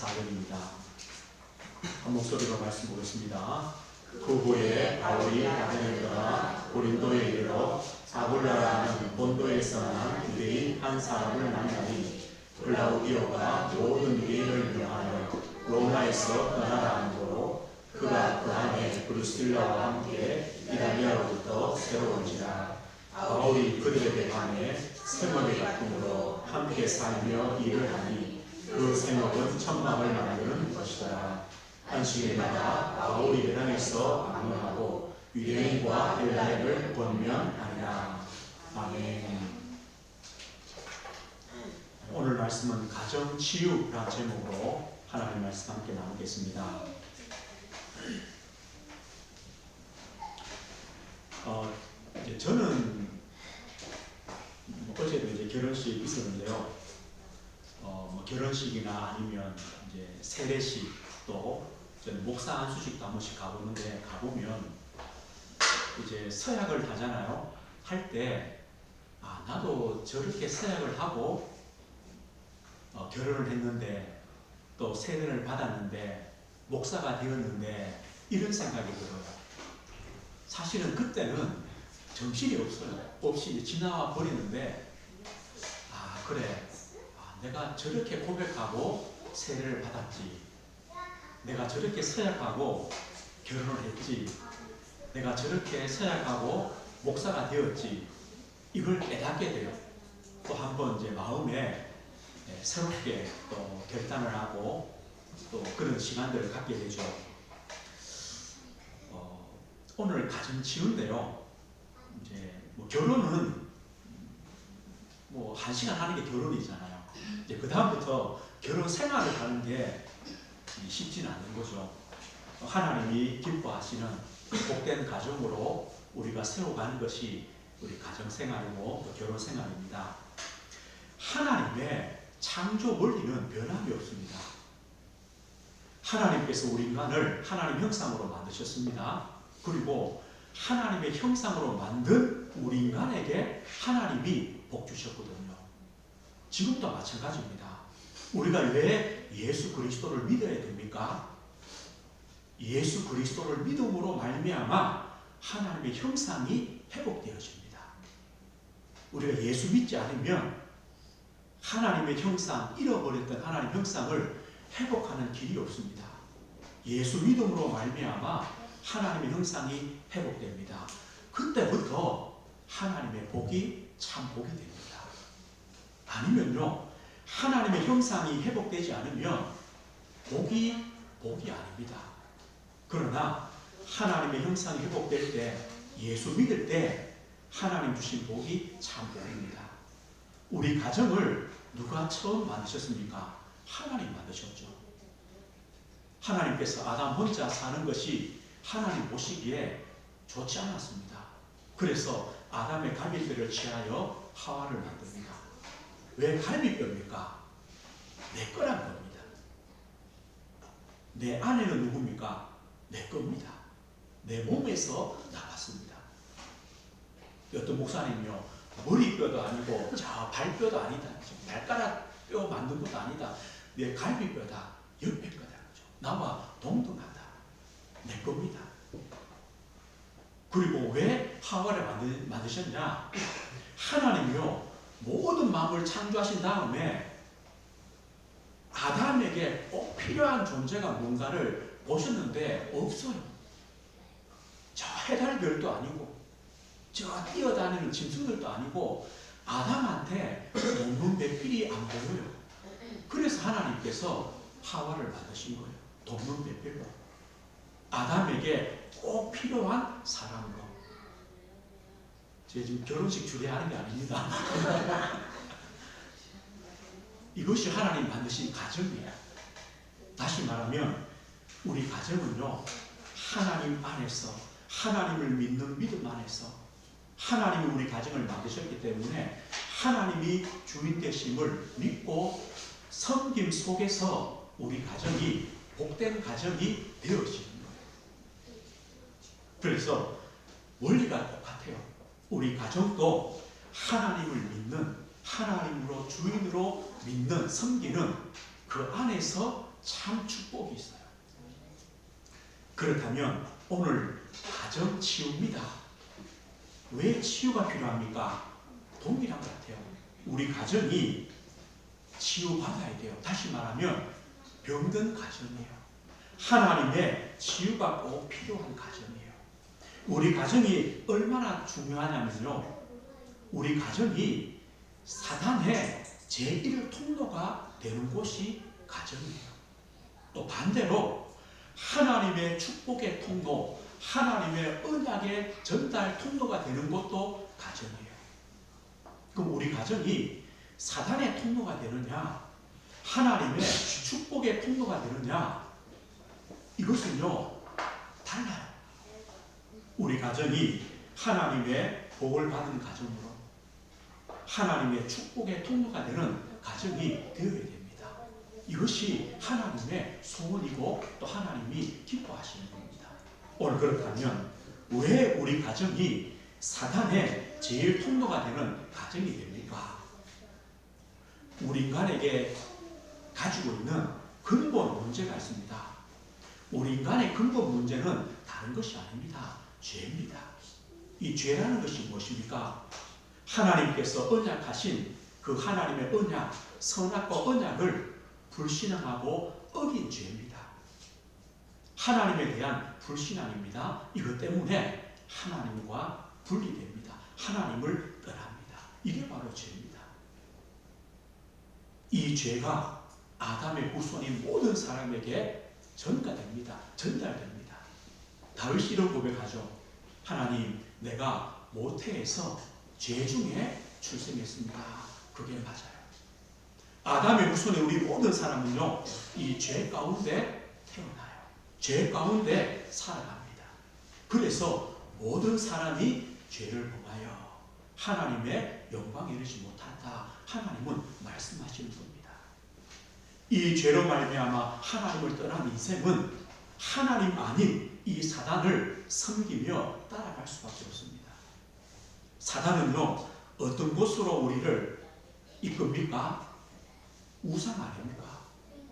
4절입니다. 한 목소리로 말씀 보겠습니다. 그 후에 바울이 아테네에 떠나 고린도에 이르러 사불라라는 본도에서 난 유대인 한 사람을 만나니 클라우디오가 모든 유대인을 명하여 로마에서 떠나라 함으로 그가 그 안에 브루실라와 함께 이탈리아로부터 새로 온지라. 바울이 그들에게 관해 생업의 같음으로 함께 살며 일을 하니 그 생업은 천막을 만드는 것이더라. 안식일마다 바울이 회당에서 강론하고 유대인과 헬라인을 권면하니라. 아멘. 오늘 말씀은 가정치유라는 제목으로 하나님의 말씀 함께 나누겠습니다. 저는 어제도 이제 결혼식이 있었는데요. 결혼식이나 아니면 이제 세례식, 또 저는 목사 안수식도 한 번씩 가보는데, 가보면 이제 서약을 하잖아요. 할 때 나도 저렇게 서약을 하고 결혼을 했는데, 또 세례를 받았는데, 목사가 되었는데, 이런 생각이 들어요. 사실은 그때는 정신이 없이 지나와 버리는데, 그래, 내가 저렇게 고백하고 세례를 받았지, 내가 저렇게 서약하고 결혼을 했지, 내가 저렇게 서약하고 목사가 되었지, 이걸 깨닫게 돼요. 또 한번 이제 마음에 새롭게 또 결단을 하고 또 그런 시간들을 갖게 되죠. 오늘 가정치유인데요. 이제 결혼은 1시간 하는 게 결혼이잖아요. 이제 그 다음부터 결혼 생활을 하는 게 쉽지는 않은 거죠. 하나님이 기뻐하시는 복된 가정으로 우리가 세워가는 것이 우리 가정 생활이고 또 결혼 생활입니다. 하나님의 창조 원리는 변함이 없습니다. 하나님께서 우리 인간을 하나님 형상으로 만드셨습니다. 그리고 하나님의 형상으로 만든 우리 인간에게 하나님이 복 주셨거든요. 지금도 마찬가지입니다. 우리가 왜 예수 그리스도를 믿어야 됩니까? 예수 그리스도를 믿음으로 말미암아 하나님의 형상이 회복되어집니다. 우리가 예수 믿지 않으면 하나님의 형상, 잃어버렸던 하나님의 형상을 회복하는 길이 없습니다. 예수 믿음으로 말미암아 하나님의 형상이 회복됩니다. 그때부터 하나님의 복이 참 복이 됩니다. 아니면요, 하나님의 형상이 회복되지 않으면 복이 아닙니다. 그러나 하나님의 형상이 회복될 때, 예수 믿을 때 하나님 주신 복이 참 복입니다. 우리 가정을 누가 처음 만드셨습니까? 하나님 만드셨죠. 하나님께서 아담 혼자 사는 것이 하나님 보시기에 좋지 않았습니다. 그래서 아담의 갈비뼈를 취하여 하와를 만듭니다. 왜 갈비뼈입니까? 내 거란 겁니다. 내 아내는 누굽니까? 내 겁니다. 내 몸에서 나왔습니다. 어떤 목사님이요, 머리뼈도 아니고 저 발뼈도 아니다, 발가락 뼈 만든 것도 아니다, 내 갈비뼈다, 옆에 거다, 나와 동등하다, 내 겁니다. 그리고 왜 하와를 만드셨냐? 하나님이요, 모든 만물을 창조하신 다음에 아담에게 꼭 필요한 존재가 뭔가를 보셨는데 없어요. 저 해달별도 아니고 저 뛰어다니는 짐승들도 아니고 아담한테 돕는 배필이 안 보여요. 그래서 하나님께서 하와를 만드신 거예요. 돕는 배필로, 아담에게 꼭 필요한 사람으로. 제가 지금 결혼식 주례하는 게 아닙니다. 이것이 하나님 만드신 가정이에요. 다시 말하면 우리 가정은요, 하나님 안에서, 하나님을 믿는 믿음 안에서 하나님이 우리 가정을 만드셨기 때문에 하나님이 주인 되심을 믿고 섬김 속에서 우리 가정이 복된 가정이 되어지는 거예요. 그래서 원리가 똑같아요. 우리 가정도 하나님을 믿는, 하나님으로 주인으로 믿는, 섬기는 그 그 안에서 참 축복이 있어요. 그렇다면 오늘 가정 치유입니다. 왜 치유가 필요합니까? 동일한 것 같아요. 우리 가정이 치유받아야 돼요. 다시 말하면 병든 가정이에요. 하나님의 치유가 꼭 필요한 가정이에요. 우리 가정이 얼마나 중요하냐면요, 우리 가정이 사단의 제1 통로가 되는 곳이 가정이에요. 또 반대로 하나님의 축복의 통로, 하나님의 언약의 전달 통로가 되는 곳도 가정이에요. 그럼 우리 가정이 사단의 통로가 되느냐, 하나님의 축복의 통로가 되느냐, 이것은요 달라요. 우리 가정이 하나님의 복을 받은 가정으로, 하나님의 축복의 통로가 되는 가정이 되어야 됩니다. 이것이 하나님의 소원이고 또 하나님이 기뻐하시는 겁니다. 오늘 그렇다면 왜 우리 가정이 사단의 제일 통로가 되는 가정이 됩니까? 우리 인간에게 가지고 있는 근본 문제가 있습니다. 우리 인간의 근본 문제는 다른 것이 아닙니다. 죄입니다. 이 죄라는 것이 무엇입니까? 하나님께서 언약하신 그 하나님의 언약, 선악과 언약을 불신앙하고 어긴 죄입니다. 하나님에 대한 불신앙입니다. 이것 때문에 하나님과 분리됩니다. 하나님을 떠납니다. 이게 바로 죄입니다. 이 죄가 아담의 후손인 모든 사람에게 전가됩니다. 전달됩니다. 다윗이 이런 고백하죠. 하나님, 내가 모태에서 죄 중에 출생했습니다. 그게 맞아요. 아담의 후손의 우리 모든 사람은요, 이 죄 가운데 태어나요. 죄 가운데 살아갑니다. 그래서 모든 사람이 죄를 범하여 하나님의 영광에 이르지 못한다. 하나님은 말씀하시는 겁니다. 이 죄로 말미암아 하나님을 떠난 인생은 하나님 아닌 이 사단을 섬기며 따라갈 수밖에 없습니다. 사단은요, 어떤 곳으로 우리를 이끕니까? 우상 아닙니까?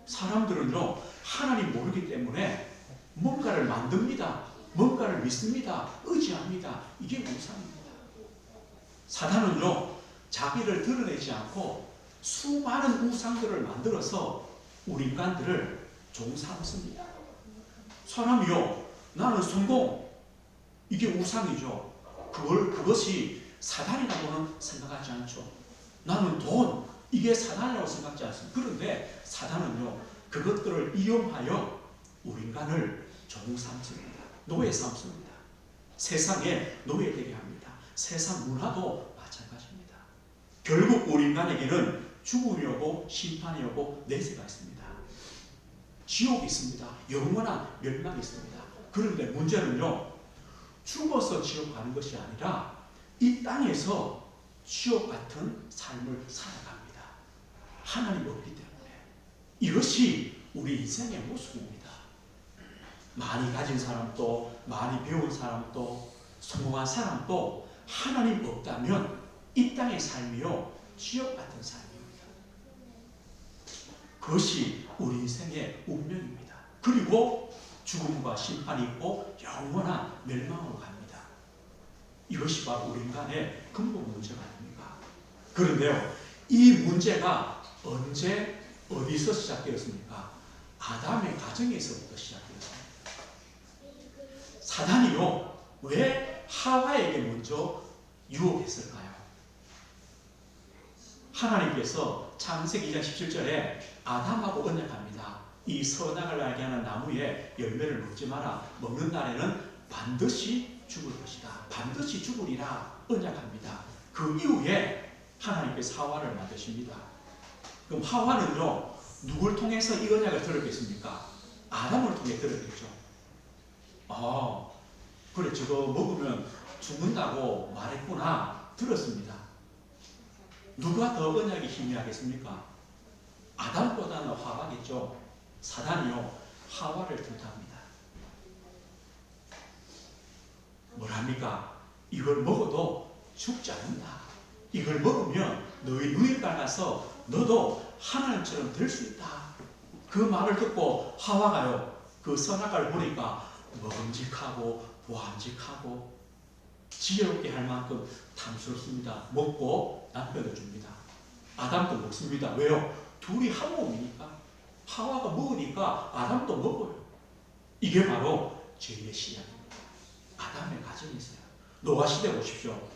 사람들은요, 하나님 모르기 때문에 뭔가를 만듭니다. 뭔가를 믿습니다. 의지합니다. 이게 우상입니다. 사단은요, 자기를 드러내지 않고 수많은 우상들을 만들어서 우리 인간들을 종삼습니다. 사람이요, 나는 성공, 이게 우상이죠. 그것이 사단이라고는 생각하지 않죠. 나는 돈, 이게 사단이라고 생각하지 않습니다. 그런데 사단은요, 그것들을 이용하여 우리 인간을 종삼습니다. 노예 삼습니다. 세상에 노예되게 합니다. 세상 문화도 마찬가지입니다. 결국 우리 인간에게는 죽음이 오고 심판이 오고 내세가 있습니다. 지옥이 있습니다. 영원한 멸망이 있습니다. 그런데 문제는요, 죽어서 지옥 가는 것이 아니라 이 땅에서 지옥 같은 삶을 살아갑니다. 하나님 없기 때문에. 이것이 우리 인생의 모습입니다. 많이 가진 사람도, 많이 배운 사람도, 성공한 사람도 하나님 없다면 이 땅의 삶이요, 지옥 같은 삶입니다. 그것이 우리 인생의 운명입니다. 그리고 죽음과 심판이 있고 영원한 멸망으로 갑니다. 이것이 바로 우리 인간의 근본 문제가 아닙니까? 그런데요, 이 문제가 언제 어디서 시작되었습니까? 아담의 가정에서부터 시작되었습니다. 사단이요, 왜 하와에게 먼저 유혹했을까요? 하나님께서 창세기 2장 17절에 아담하고 언약합니다. 이 선악을 알게 하는 나무의 열매를 먹지 마라. 먹는 날에는 반드시 죽을 것이다. 반드시 죽으리라 언약합니다. 그 이후에 하나님께서 하와를 만드십니다. 그럼 하와는요, 누굴 통해서 이 언약을 들었겠습니까? 아담을 통해 들었겠죠. 그래, 저거 먹으면 죽는다고 말했구나. 들었습니다. 누가 더 언약이 희미하겠습니까? 아담보다는 하와겠죠. 사단이요, 하와를 들다합니다. 뭐랍니까? 이걸 먹어도 죽지 않는다. 이걸 먹으면 너희 눈이 밝아서 너도 하나님처럼 될 수 있다. 그 말을 듣고 하와가요, 그 선악과를 보니까 먹음직하고 보암직하고 지혜롭게 할 만큼 탐스럽습니다. 먹고 남편을 줍니다. 아담도 먹습니다. 왜요? 둘이 한 몸이니까. 하와가 먹으니까 아담도 먹어요. 이게 바로 죄의 시작입니다. 아담의 가정이 있어요. 노아 시대 보십시오.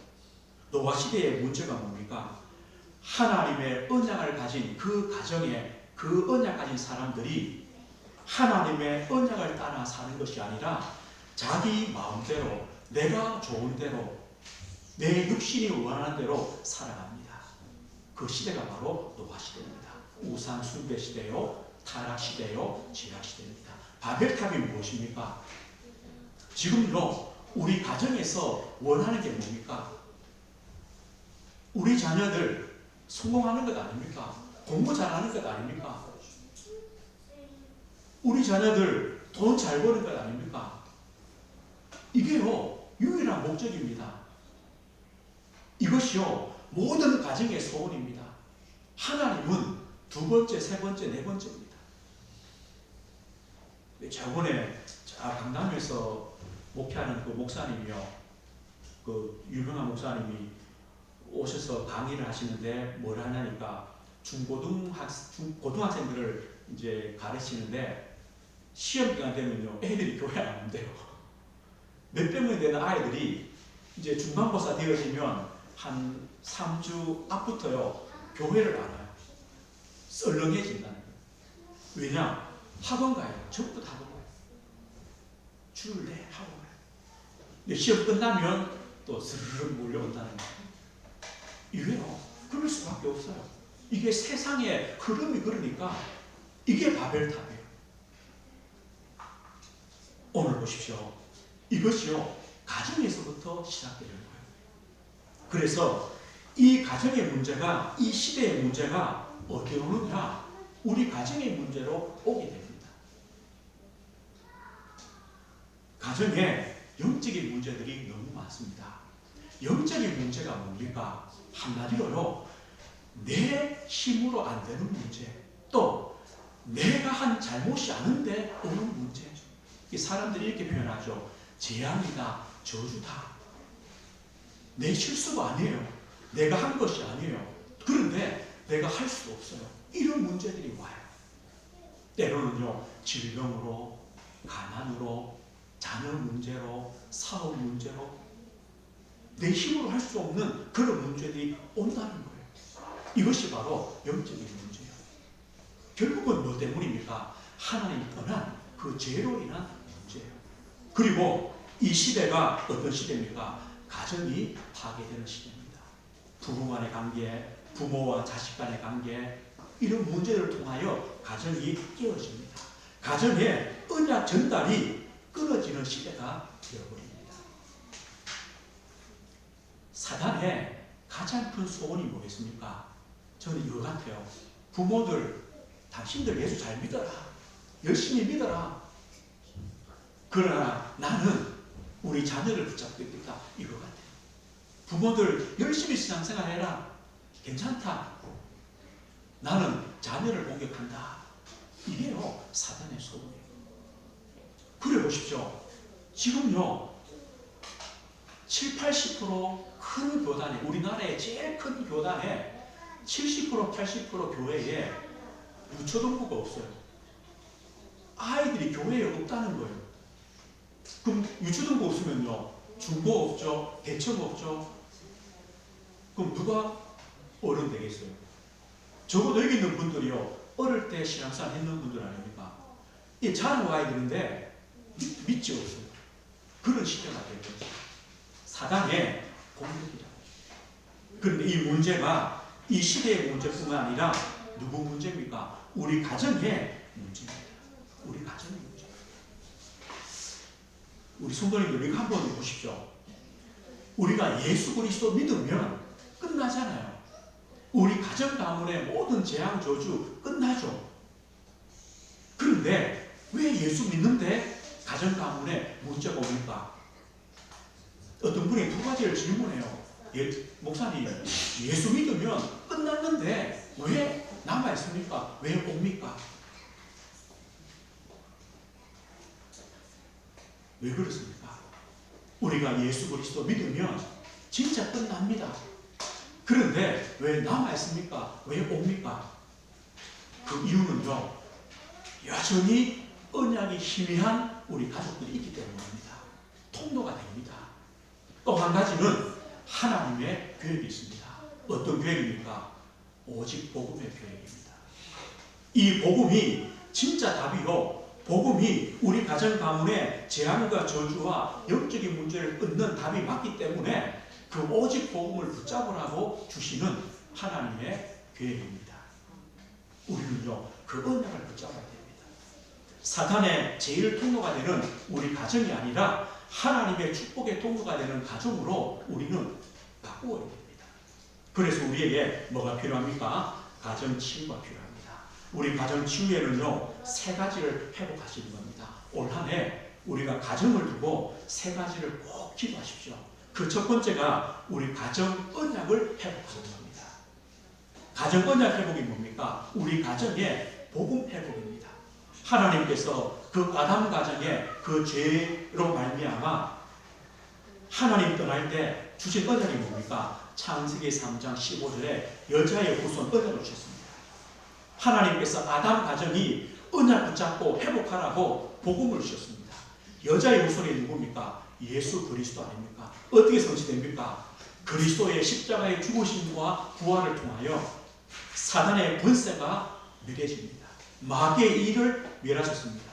노아 시대의 문제가 뭡니까? 하나님의 언약을 가진 그 가정에 그 언약 가진 사람들이 하나님의 언약을 따라 사는 것이 아니라 자기 마음대로, 내가 좋은 대로, 내 육신이 원하는 대로 살아갑니다. 그 시대가 바로 노아 시대입니다. 우상 숭배 시대요, 타락 시대요, 죄악 시대입니다. 바벨탑이 무엇입니까? 지금요, 우리 가정에서 원하는 게 뭡니까? 우리 자녀들 성공하는 것 아닙니까? 공부 잘하는 것 아닙니까? 우리 자녀들 돈 잘 버는 것 아닙니까? 이게요, 유일한 목적입니다. 이것이요, 모든 가정의 소원입니다. 하나님은 두 번째, 세 번째, 네 번째입니다. 저번에 강남에서 목회하는 그 목사님이요, 그 유명한 목사님이 오셔서 강의를 하시는데 뭘 하냐니까 고등학생들을 이제 가르치는데 시험 기간 되면요, 애들이 교회 안 온대요. 몇백 명이 되는 아이들이 이제 중간고사 되어지면 한 3주 앞부터요, 교회를 안 와요. 썰렁해진다는 거예요. 왜냐? 학원 가요. 전부 다 학원 가요. 주를 내 학원 가요. 근데 시험 끝나면 또 스르륵 몰려온다는 거예요. 이게요, 그럴 수밖에 없어요. 이게 세상의 흐름이 그러니까 이게 바벨탑이에요. 오늘 보십시오. 이것이요, 가정에서부터 시작되는 거예요. 그래서 이 가정의 문제가, 이 시대의 문제가 어디로 오느냐? 우리 가정의 문제로 오게 됩니다. 가정에 영적인 문제들이 너무 많습니다. 영적인 문제가 뭡니까? 한마디로요, 내 힘으로 안 되는 문제, 또 내가 한 잘못이 아닌데 오는 문제. 사람들이 이렇게 표현하죠. 재앙이다, 저주다. 내 실수가 아니에요. 내가 한 것이 아니에요. 그런데 내가 할 수도 없어요. 이런 문제들이 와요. 때로는요, 질병으로, 가난으로, 자녀 문제로, 사업 문제로 내 힘으로 할 수 없는 그런 문제들이 온다는 거예요. 이것이 바로 영적인 문제예요. 결국은 뭐 때문입니까? 하나님 떠난 그 죄로 인한 문제예요. 그리고 이 시대가 어떤 시대입니까? 가정이 파괴되는 시대입니다. 부부 간의 관계, 부모와 자식 간의 관계, 이런 문제를 통하여 가정이 깨어집니다. 가정의 언약 전달이 끊어지는 시대가 되어버립니다. 사단의 가장 큰 소원이 뭐겠습니까? 저는 이거 같아요. 부모들, 당신들 예수 잘 믿어라. 열심히 믿어라. 그러나 나는 우리 자녀를 붙잡고 있겠다. 이거 같아요. 부모들 열심히 신앙생활해라. 괜찮다. 나는 자녀를 공격한다. 이게요, 사단의 소원이에요. 그래 보십시오. 지금요, 70~80% 큰 교단에, 우리나라의 제일 큰 교단에 70%~80% 교회에 유초등부가 없어요. 아이들이 교회에 없다는 거예요. 그럼 유초등부 없으면요, 중고 없죠, 대청 없죠. 그럼 누가 어른 되겠어요? 적어도 여기 있는 분들이요, 어릴 때 신앙생활 했는 분들 아닙니까? 이 자라는 아이들인데 믿지 없어요. 그런 시대가 되겠죠. 사단의 공격이다. 그런데 이 문제가 이 시대의 문제뿐만 아니라 누구 문제입니까? 우리 가정의 문제입니다. 우리 가정의 문제. 우리 성도님들 이거 한번 보십시오. 우리가 예수 그리스도 믿으면 끝나잖아요. 우리 가정 가문의 모든 재앙 저주 끝나죠. 그런데 왜 예수 믿는데 가정 가문에 문제가 옵니까? 어떤 분이 두 가지를 질문해요. 목사님, 예수 믿으면 끝났는데 왜 남아있습니까? 왜 옵니까? 왜 그렇습니까? 우리가 예수 그리스도 믿으면 진짜 끝납니다. 그런데 왜 남아있습니까? 왜 옵니까? 그 이유는요, 여전히 언약이 희미한 우리 가족들이 있기 때문입니다. 통로가 됩니다. 또 한 가지는 하나님의 계획이 있습니다. 어떤 계획입니까? 오직 복음의 계획입니다. 이 복음이 진짜 답이요, 복음이 우리 가정 가문의 재앙과 저주와 영적인 문제를 끊는 답이 맞기 때문에 그 오직 복음을 붙잡으라고 주시는 하나님의 계획입니다. 우리는요, 그 언약을 붙잡아야 됩니다. 사탄의 제일 통로가 되는 우리 가정이 아니라 하나님의 축복의 통로가 되는 가정으로 우리는 바꾸어야 됩니다. 그래서 우리에게 뭐가 필요합니까? 가정 치유가 필요합니다. 우리 가정 치유에는요, 세 가지를 회복하시는 겁니다. 올 한 해 우리가 가정을 두고 세 가지를 꼭 기도하십시오. 그 첫 번째가 우리 가정 언약을 회복하는 겁니다. 가정 언약 회복이 뭡니까? 우리 가정의 복음 회복입니다. 하나님께서 그 아담 가정의 그 죄로 말미암아 하나님 떠날 때 주신 언약이 뭡니까? 창세기 3장 15절에 여자의 후손 언약을 주셨습니다. 하나님께서 아담 가정이 언약 붙잡고 회복하라고 복음을 주셨습니다. 여자의 후손이 누굽니까? 예수 그리스도 아닙니까? 어떻게 성취됩니까? 그리스도의 십자가의 죽으심과 부활을 통하여 사단의 권세가 멸해집니다. 마귀의 일을 멸하셨습니다.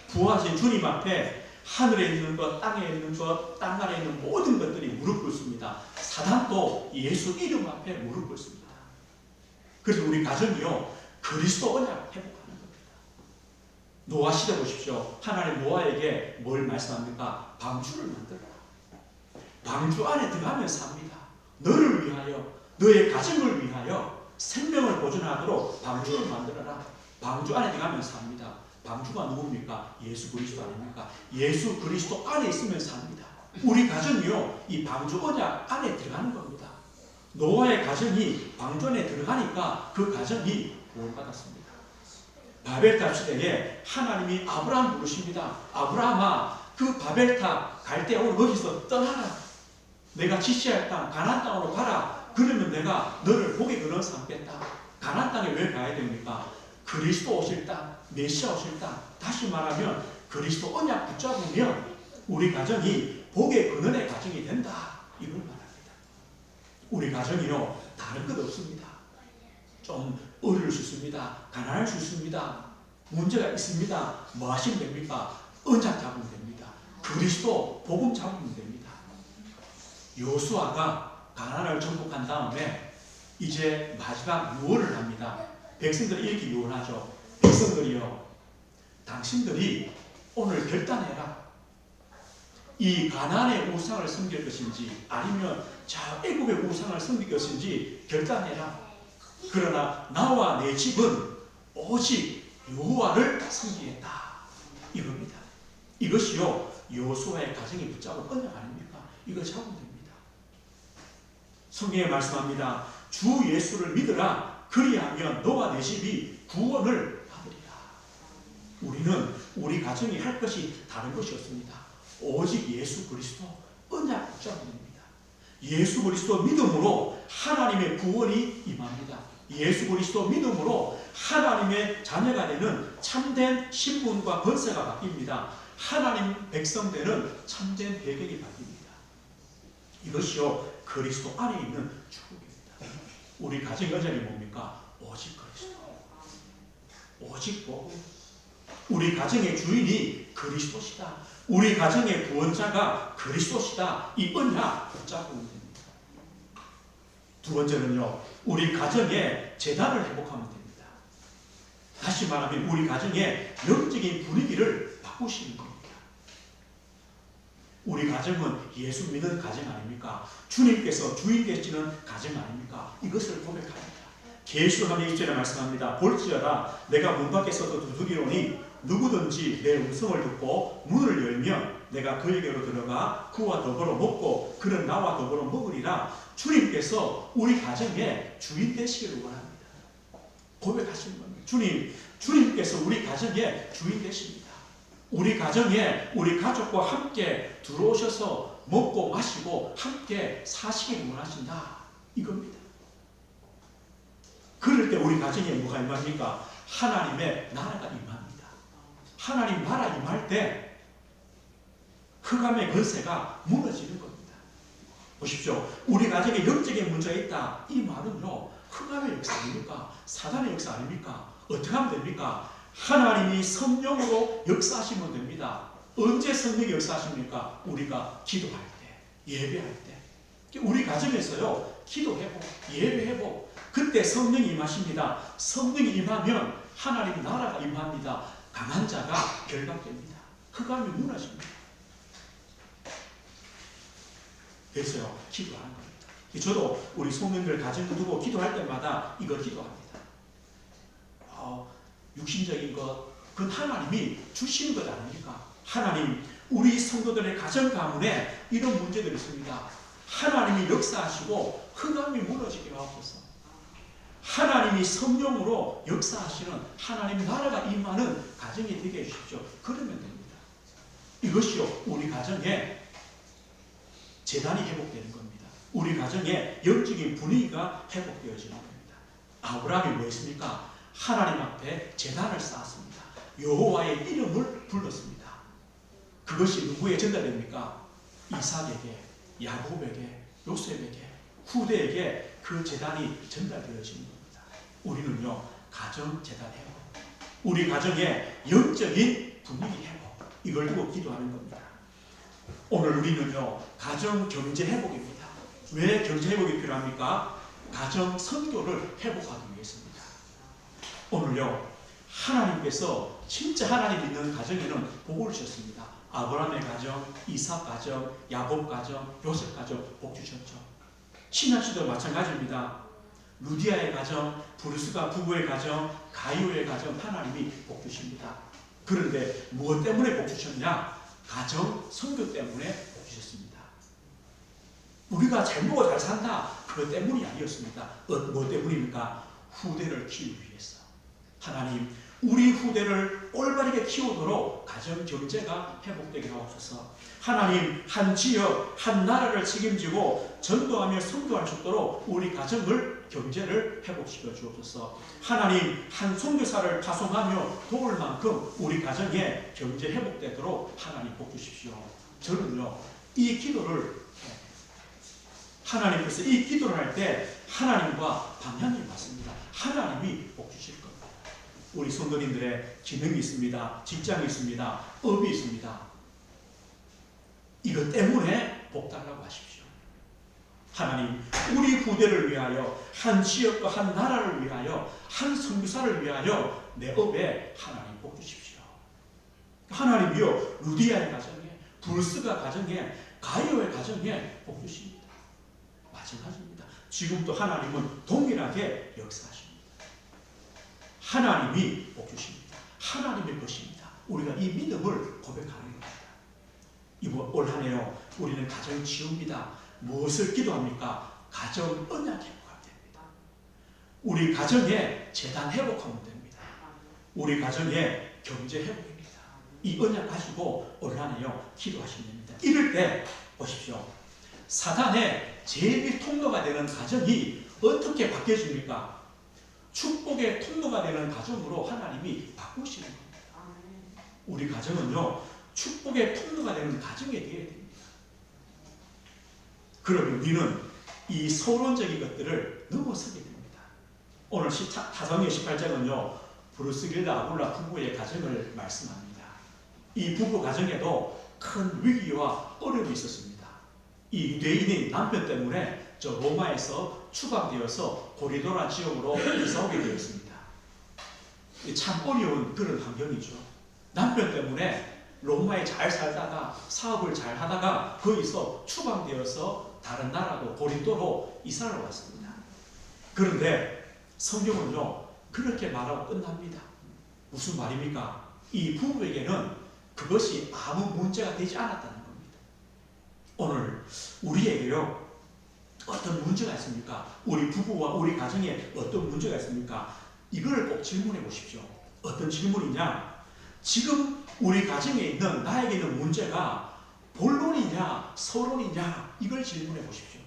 부활하신 주님 앞에 하늘에 있는 것, 땅에 있는 것, 땅 아래에 있는 모든 것들이 무릎 꿇습니다. 사단도 예수 이름 앞에 무릎 꿇습니다. 그래서 우리 가정이요, 그리스도 언약 회복하는 겁니다. 노아 시대 보십시오. 하나님 노아에게 뭘 말씀합니까? 방주를 만들어라. 방주 안에 들어가면 삽니다. 너를 위하여, 너의 가정을 위하여 생명을 보존하도록 방주를 만들어라. 방주 안에 들어가면 삽니다. 방주가 누굽니까? 예수 그리스도 아닙니까? 예수 그리스도 안에 있으면 삽니다. 우리 가정이요, 이 방주 언약 안에 들어가는 겁니다. 노아의 가정이 방주 안에 들어가니까 그 가정이 구원받았습니다. 바벨탑 시대에 하나님이 아브라함 부르십니다. 아브라함아, 그 바벨탑 갈 때 오늘 거기서 떠나라. 내가 지시할 땅 가나안 땅으로 가라. 그러면 내가 너를 복의 근원 삼겠다. 가나안 땅에 왜 가야 됩니까? 그리스도 오실 땅, 메시아 오실 땅. 다시 말하면 그리스도 언약 붙잡으면 우리 가정이 복의 근원의 가정이 된다. 이걸 말합니다. 우리 가정이요, 다른 것 없습니다. 좀 어려울 수 있습니다. 가난할 수 있습니다. 문제가 있습니다. 뭐 하시면 됩니까? 언약 잡으면 됩니다. 그리스도 복음 잡으면 됩니다. 여호수아가 가나안을 정복한 다음에 이제 마지막 유언을 합니다. 백성들이 이렇게 유언하죠. 백성들이요, 당신들이 오늘 결단해라. 이 가나안의 우상을 섬길 것인지 아니면 저 애굽의 우상을 섬길 것인지 결단해라. 그러나 나와 내 집은 오직 여호와를 섬기겠다. 이겁니다. 이것이요, 여호수아의 가정이 붙잡은 언약 아닙니까? 이걸 잡으면 됩니다. 성경에 말씀합니다. 주 예수를 믿으라. 그리하면 너와 내 집이 구원을 받으리라. 우리는 우리 가정이 할 것이 다른 것이 없습니다. 오직 예수 그리스도 언약 붙잡으면 됩니다. 예수 그리스도 믿음으로 하나님의 구원이 임합니다. 예수 그리스도 믿음으로 하나님의 자녀가 되는 참된 신분과 권세가 바뀝니다. 하나님 백성 되는 참된 배경이 바뀝니다. 이것이요, 그리스도 안에 있는 축복입니다. 우리 가정의 언약이 뭡니까? 오직 그리스도, 오직 복음. 우리 가정의 주인이 그리스도시다. 우리 가정의 구원자가 그리스도시다. 이 언약 붙잡으면 됩니다. 두 번째는요, 우리 가정의 재단을 회복하면 됩니다. 다시 말하면 우리 가정의 영적인 분위기를 바꾸시는 겁니다. 우리 가정은 예수 믿는 가정 아닙니까? 주님께서 주인 되시는 가정 아닙니까? 이것을 고백합니다. 계시록 1절에 말씀합니다. 볼지어다 내가 문 밖에서도 두드리오니 누구든지 내 음성을 듣고 문을 열면 내가 그에게로 들어가 그와 더불어 먹고 그는 나와 더불어 먹으리라. 주님께서 우리 가정의 주인 되시기를 원합니다. 고백하시는 겁니다. 주님께서 우리 가정의 주인 되십니다. 우리 가정에 우리 가족과 함께 들어오셔서 먹고 마시고 함께 사시길 원하신다. 이겁니다. 그럴 때 우리 가정에 뭐가 임합니까? 하나님의 나라가 임합니다. 하나님 나라 임할 때 흑암의 권세가 무너지는 겁니다. 보십시오. 우리 가정에 영적인 문제가 있다. 이 말은요, 흑암의 역사 아닙니까? 사단의 역사 아닙니까? 어떻게 하면 됩니까? 하나님이 성령으로 역사하시면 됩니다. 언제 성령이 역사하십니까? 우리가 기도할 때, 예배할 때. 우리 가정에서요, 기도해보, 예배해보. 그때 성령이 임하십니다. 성령이 임하면 하나님 나라가 임합니다. 강한 자가 결박됩니다. 흑암이 무너집니다. 그래서요, 기도하는 겁니다. 저도 우리 성령들 가정 두고 기도할 때마다 이걸 기도합니다. 육신적인 것, 그건 하나님이 주시는 것 아닙니까? 하나님, 우리 성도들의 가정 가문에 이런 문제들이 있습니다. 하나님이 역사하시고 흑암이 무너지게 하옵소서. 하나님이 성령으로 역사하시는 하나님 나라가 임하는 가정이 되게 해주십시오. 그러면 됩니다. 이것이요, 우리 가정에 재단이 회복되는 겁니다. 우리 가정에 영적인 분위기가 회복되어지는 겁니다. 아브라함이 뭐 했습니까? 하나님 앞에 제단을 쌓았습니다. 여호와의 이름을 불렀습니다. 그것이 누구에 전달됩니까? 이삭에게, 야곱에게, 요셉에게, 후대에게 그 제단이 전달되어지는 겁니다. 우리는요, 가정 제단 회복, 우리 가정의 영적인 분위기 회복, 이걸 두고 기도하는 겁니다. 오늘 우리는요, 가정 경제 회복입니다. 왜 경제 회복이 필요합니까? 가정 선교를 회복하기 위해서입니다. 오늘요, 하나님께서 진짜 하나님 믿는 가정에는 복을 주셨습니다. 아브라함의 가정, 이삭 가정, 야곱 가정, 요셉 가정 복 주셨죠. 신약시도 마찬가지입니다. 루디아의 가정, 브루스가 부부의 가정, 가이오의 가정 하나님이 복 주십니다. 그런데 무엇 때문에 복 주셨냐? 가정 선교 때문에 복 주셨습니다. 우리가 잘 먹고 잘 산다, 그것 때문이 아니었습니다. 뭐 때문입니까? 후대를 키우기 위해서. 하나님, 우리 후대를 올바르게 키우도록 가정 경제가 회복되게 하옵소서. 하나님, 한 지역, 한 나라를 책임지고 전도하며 선교할 수 있도록 우리 가정을, 경제를 회복시켜 주옵소서. 하나님, 한 선교사를 파송하며 도울 만큼 우리 가정에 경제 회복되도록 하나님 복 주십시오. 저는요, 이 기도를 하나님께서 이 기도를 할 때 하나님과 방향이 맞습니다. 하나님이 복 주실 겁니다. 우리 성도님들의 기능이 있습니다. 직장이 있습니다. 업이 있습니다. 이것 때문에 복 달라고 하십시오. 하나님, 우리 후대를 위하여, 한 지역과 한 나라를 위하여, 한 선교사를 위하여 내 업에 하나님 복 주십시오. 하나님이요, 루디아의 가정에, 브루스가 가정에, 가이오의 가정에 복 주십니다. 마찬가지입니다. 지금도 하나님은 동일하게 역사하십니다. 하나님이 복 주십니다. 하나님의 것입니다. 우리가 이 믿음을 고백하는 겁니다. 이번 올 한 해요, 우리는 가정 지웁니다. 무엇을 기도합니까? 가정 언약 회복하면 됩니다. 우리 가정에 재단 회복하면 됩니다. 우리 가정에 경제 회복입니다. 이 언약 가지고 올 한 해요, 기도하시면 됩니다. 이럴 때 보십시오. 사단의 제일 통로가 되는 가정이 어떻게 바뀌어집니까? 축복의 통로가 되는 가정으로 하나님이 바꾸시는 겁니다. 우리 가정은요, 축복의 통로가 되는 가정이 되어야 됩니다. 그러면 우리는 이 서론적인 것들을 넘어서게 됩니다. 오늘 사사기의 18장은요, 브루스 길다 아굴라 부부의 가정을 말씀합니다. 이 부부 가정에도 큰 위기와 어려움이 있었습니다. 이 유대인인 남편 때문에 저 로마에서 추방되어서 고리도라 지역으로 이사 오게 되었습니다. 참 어려운 그런 환경이죠. 남편 때문에 로마에 잘 살다가 사업을 잘 하다가 거기서 추방되어서 다른 나라도 고린도로 이사를 왔습니다. 그런데 성경은요, 그렇게 말하고 끝납니다. 무슨 말입니까? 이 부부에게는 그것이 아무 문제가 되지 않았다는 겁니다. 오늘 우리에게요, 어떤 문제가 있습니까? 우리 부부와 우리 가정에 어떤 문제가 있습니까? 이걸 꼭 질문해 보십시오. 어떤 질문이냐? 지금 우리 가정에 있는 나에게 있는 문제가 본론이냐 서론이냐 이걸 질문해 보십시오.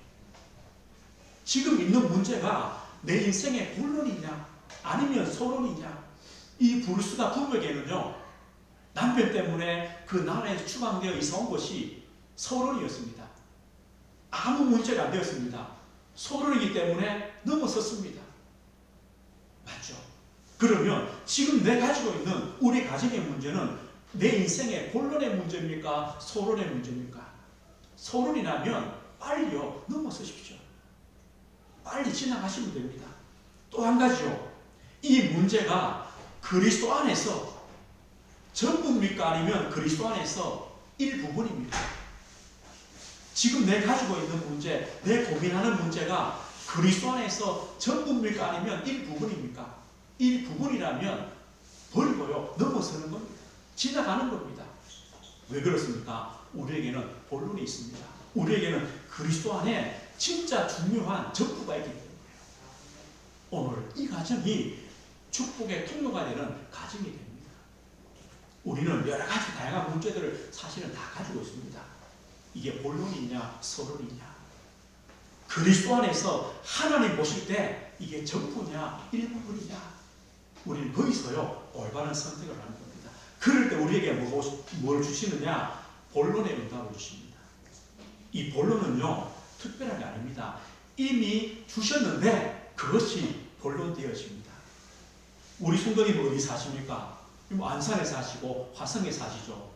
지금 있는 문제가 내 인생의 본론이냐 아니면 서론이냐. 이 브루스가 부부에게는요, 남편 때문에 그 나라에서 추방되어 이사 온 것이 서론이었습니다. 아무 문제가 안 되었습니다. 서론이기 때문에 넘어섰습니다. 맞죠? 그러면 지금 내 가지고 있는 우리 가정의 문제는 내 인생의 본론의 문제입니까? 서론의 문제입니까? 서론이라면 빨리요 넘어서십시오. 빨리 지나가시면 됩니다. 또 한 가지요. 이 문제가 그리스도 안에서 전부입니까? 아니면 그리스도 안에서 일부분입니까? 지금 내 가지고 있는 문제, 내 고민하는 문제가 그리스도 안에서 전부입니까? 아니면 일부분입니까? 일부분이라면 버리고요 넘어서는 겁니다. 지나가는 겁니다. 왜 그렇습니까? 우리에게는 본론이 있습니다. 우리에게는 그리스도 안에 진짜 중요한 전부가 있기 때문에 오늘 이 가정이 축복의 통로가 되는 가정이 됩니다. 우리는 여러 가지 다양한 문제들을 사실은 다 가지고 있습니다. 이게 본론이냐 서론이냐. 그리스도 안에서 하나님 보실 때 이게 전부냐 일부분이냐. 우리는 거기서요 올바른 선택을 하는 겁니다. 그럴 때 우리에게 뭘 주시느냐? 본론의 응답을 주십니다. 이 본론은요 특별한 게 아닙니다. 이미 주셨는데 그것이 본론되어집니다. 우리 성도님 어디 사십니까? 안산에 사시고 화성에 사시죠.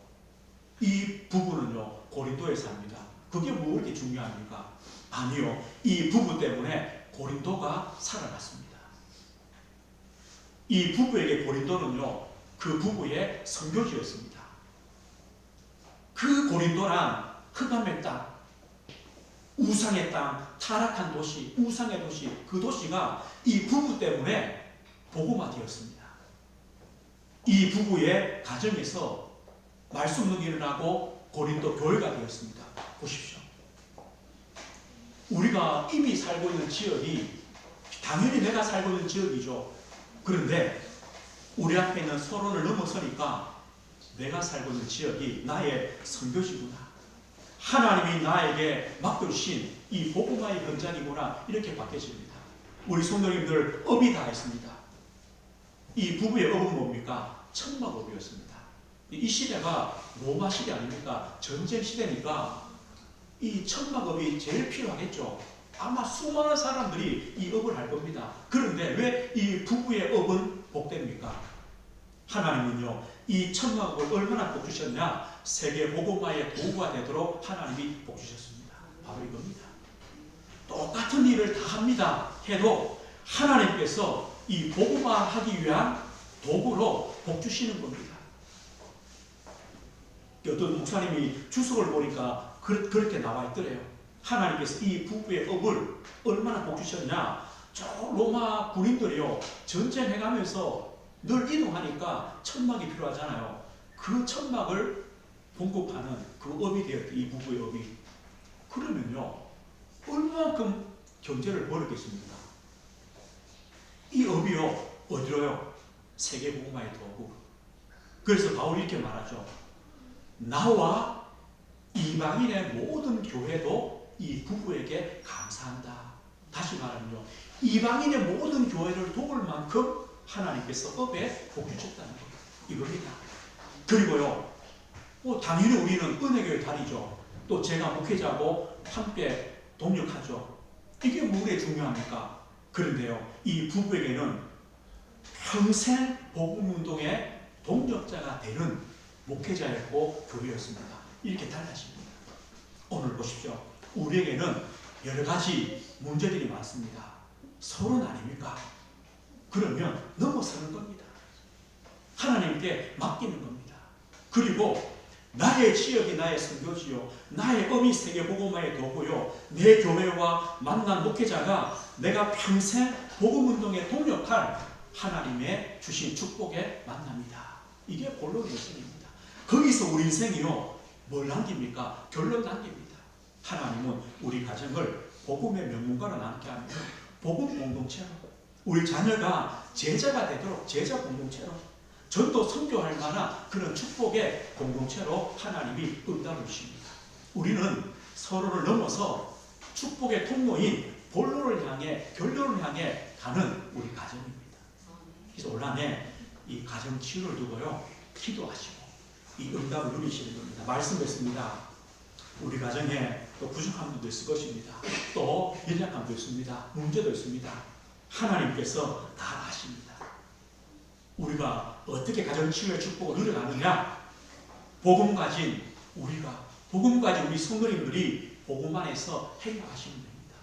이 부부는요 고린도에 삽니다. 그게 뭐 그렇게 중요합니까? 아니요. 이 부부 때문에 고린도가 살아났습니다. 이 부부에게 고린도는요 그 부부의 선교지였습니다. 그 고린도란 흑암의 땅, 우상의 땅, 타락한 도시, 우상의 도시, 그 도시가 이 부부 때문에 복음화 되었습니다. 이 부부의 가정에서 말씀 능력이 일어나고 고린도 교회가 되었습니다. 보십시오. 우리가 이미 살고 있는 지역이 당연히 내가 살고 있는 지역이죠. 그런데 우리 앞에 있는 서론을 넘어서니까 내가 살고 있는 지역이 나의 선교지구나. 하나님이 나에게 맡겨주신 이 복음화의 현장이구나. 이렇게 바뀌어집니다. 우리 성도님들 업이 다 있습니다. 이 부부의 업은 뭡니까? 천막업이었습니다. 이 시대가 로마 시대 아닙니까? 전쟁 시대니까 이 천막업이 제일 필요하겠죠. 아마 수많은 사람들이 이 업을 할 겁니다. 그런데 왜 이 부부의 업은 복됩니까? 하나님은요 이 천막업을 얼마나 복 주셨냐? 세계 복음화의 도구가 되도록 하나님이 복 주셨습니다. 바로 이겁니다. 똑같은 일을 다 합니다. 해도 하나님께서 이 복음화하기 위한 도구로 복 주시는 겁니다. 어떤 목사님이 주석을 보니까 그렇게 나와 있더래요. 하나님께서 이 부부의 업을 얼마나 복 주셨냐? 저 로마 군인들이요 전쟁해가면서 늘 이동하니까 천막이 필요하잖아요. 그 천막을 공급하는 그 업이 되었대. 이 부부의 업이. 그러면요 얼마만큼 경제를 벌었겠습니까? 이 업이요 어디로요? 세계 복음화의 도구. 그래서 바울이 이렇게 말하죠. 나와 이방인의 모든 교회도 이 부부에게 감사한다. 다시 말하면요 이방인의 모든 교회를 도울 만큼 하나님께서 업에 복 주셨다는 거예요. 이겁니다. 그리고요 당연히 우리는 은혜교회 다니죠. 또 제가 목회자고 함께 동력하죠. 이게 뭐에 중요합니까? 그런데요 이 부부에게는 평생 복음운동의 동력자가 되는 목회자였고 교회였습니다. 이렇게 달라집니다. 오늘 보십시오. 우리에게는 여러 가지 문제들이 많습니다. 서론 아닙니까? 그러면 넘어서는 겁니다. 하나님께 맡기는 겁니다. 그리고 나의 지역이 나의 선교지요, 나의 어미 세계 복음화의 도구요, 내 교회와 만난 목회자가 내가 평생 복음운동에 동력할 하나님의 주신 축복의 만남이다. 이게 본론의 인생입니다. 거기서 우리 인생이요 뭘 남깁니까? 결론 남깁니다. 하나님은 우리 가정을 복음의 명문가로 남게 하며 복음 공동체로, 우리 자녀가 제자가 되도록 제자 공동체로, 전도 선교할 만한 그런 축복의 공동체로 하나님이 응답을 주십니다. 우리는 서로를 넘어서 축복의 통로인 본론을 향해, 결론을 향해 가는 우리 가정입니다. 그래서 올 한해 이 가정 치유를 두고요, 기도하시고 이 응답을 누리시는 겁니다. 말씀했습니다. 우리 가정에 또 부족함도 있을 것입니다. 또 연약함도 있습니다. 문제도 있습니다. 하나님께서 다 아십니다. 우리가 어떻게 가정 치유의 축복을 누려가느냐? 복음 가진 우리 성도님들이 복음 안에서 행복하시면 됩니다.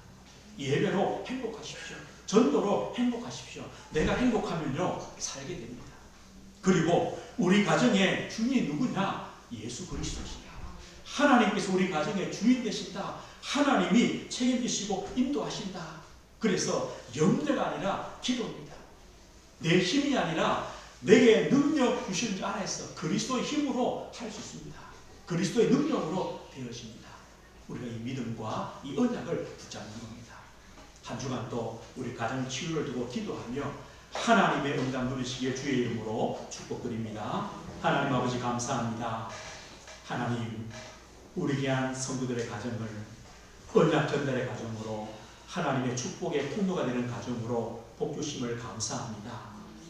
예배로 행복하십시오. 전도로 행복하십시오. 내가 행복하면요, 살게 됩니다. 그리고 우리 가정의 주인이 누구냐? 예수 그리스도시다. 하나님께서 우리 가정의 주인 되신다. 하나님이 책임지시고 인도하신다. 그래서 염려가 아니라 기도입니다. 내 힘이 아니라 내게 능력 주신 주 안에서 그리스도의 힘으로 할 수 있습니다. 그리스도의 능력으로 되어집니다. 우리가 이 믿음과 이 언약을 붙잡는 겁니다. 한 주간 또 우리 가정 치유를 두고 기도하며 하나님의 응답 누리시기에 주의 이름으로 축복드립니다. 하나님 아버지 감사합니다. 하나님, 우리 귀한 성도들의 가정을 언약 전달의 가정으로, 하나님의 축복의 통로가 되는 가정으로 복 주심을 감사합니다.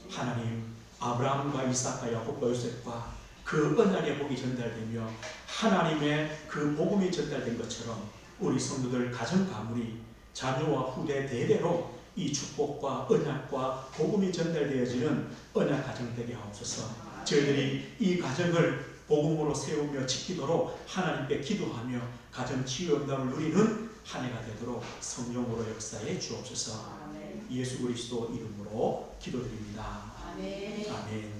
하나님, 아브라함과 이삭과 야곱과 요셉과 그 언약의 복이 전달되며 하나님의 그 복음이 전달된 것처럼 우리 성도들 가정 가문이 자녀와 후대 대대로 이 축복과 언약과 복음이 전달되어지는 언약 가정 되게 하옵소서. 저희들이 이 가정을 복음으로 세우며 지키도록 하나님께 기도하며 가정 치유 응답을 누리는 한 해가 되도록 성령으로 역사해 주옵소서. 예수 그리스도 이름으로 기도드립니다. 아멘.